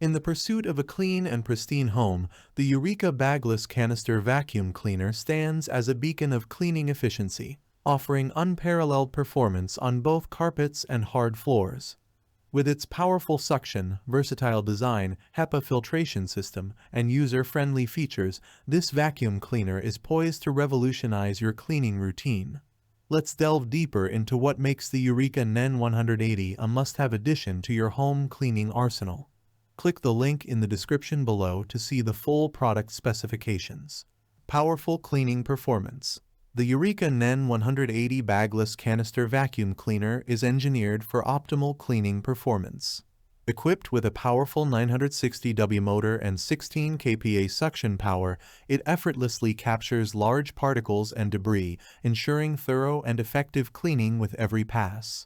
In the pursuit of a clean and pristine home, the Eureka Bagless Canister vacuum cleaner stands as a beacon of cleaning efficiency, offering unparalleled performance on both carpets and hard floors. With its powerful suction, versatile design, Hepa filtration system, and user-friendly features, this vacuum cleaner is poised to revolutionize your cleaning routine. Let's delve deeper into what makes the Eureka NEN180 a must-have addition to your home cleaning arsenal. Click the link in the description below to see the full product specifications. Powerful cleaning performance. The Eureka NEN180 Bagless Canister Vacuum Cleaner is engineered for optimal cleaning performance. Equipped with a powerful 960W motor and 16 kPa suction power, it effortlessly captures large particles and debris, ensuring thorough and effective cleaning with every pass.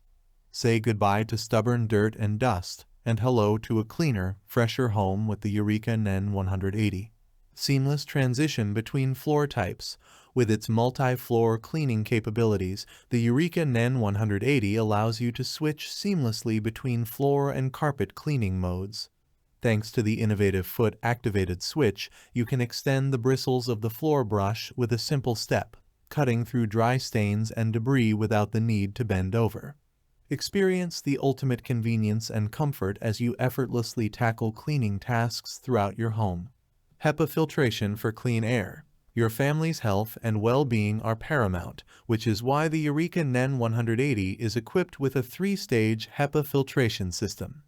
Say goodbye to stubborn dirt and dust, and hello to a cleaner, fresher home with the Eureka NEN180. Seamless transition between floor types. With its multi-floor cleaning capabilities, the Eureka NEN180 allows you to switch seamlessly between floor and carpet cleaning modes. Thanks to the innovative foot-activated switch, you can extend the bristles of the floor brush with a simple step, cutting through dry stains and debris without the need to bend over. Experience the ultimate convenience and comfort as you effortlessly tackle cleaning tasks throughout your home. Hepa filtration for clean air. Your family's health and well-being are paramount, which is why the Eureka NEN180 is equipped with a 3-stage Hepa filtration system.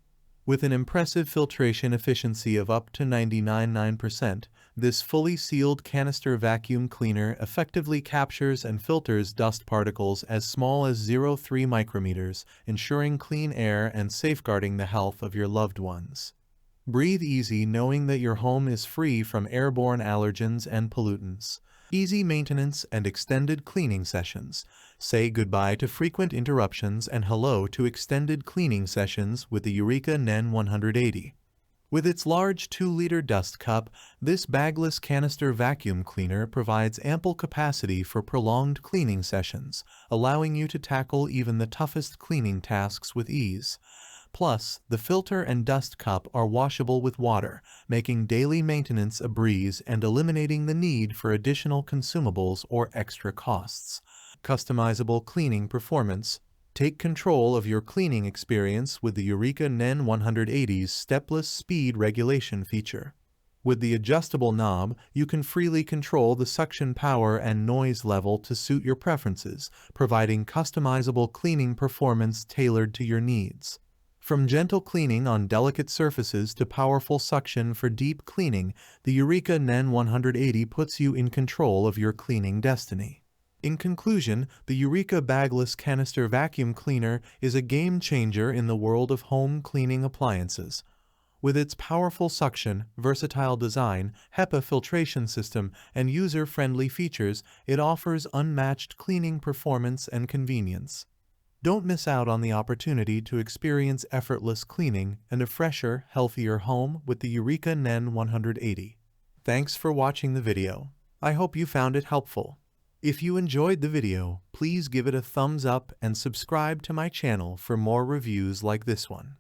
With an impressive filtration efficiency of up to 99.9%, this fully sealed canister vacuum cleaner effectively captures and filters dust particles as small as 0.3 micrometers, ensuring clean air and safeguarding the health of your loved ones. Breathe easy knowing that your home is free from airborne allergens and pollutants. Easy maintenance and extended cleaning sessions. Say goodbye to frequent interruptions and hello to extended cleaning sessions with the Eureka NEN180. With its large 2-liter dust cup, this bagless canister vacuum cleaner provides ample capacity for prolonged cleaning sessions, allowing you to tackle even the toughest cleaning tasks with ease. Plus, the filter and dust cup are washable with water, making daily maintenance a breeze and eliminating the need for additional consumables or extra costs. Customizable cleaning performance. Take control of your cleaning experience with the Eureka NEN180's stepless speed regulation feature. With the adjustable knob, you can freely control the suction power and noise level to suit your preferences, providing customizable cleaning performance tailored to your needs. From gentle cleaning on delicate surfaces to powerful suction for deep cleaning, the Eureka NEN180 puts you in control of your cleaning destiny. In conclusion, the Eureka Bagless Canister Vacuum Cleaner is a game-changer in the world of home cleaning appliances. With its powerful suction, versatile design, Hepa filtration system, and user-friendly features, it offers unmatched cleaning performance and convenience. Don't miss out on the opportunity to experience effortless cleaning and a fresher, healthier home with the Eureka NEN180. Thanks for watching the video. I hope you found it helpful. If you enjoyed the video, please give it a thumbs up and subscribe to my channel for more reviews like this one.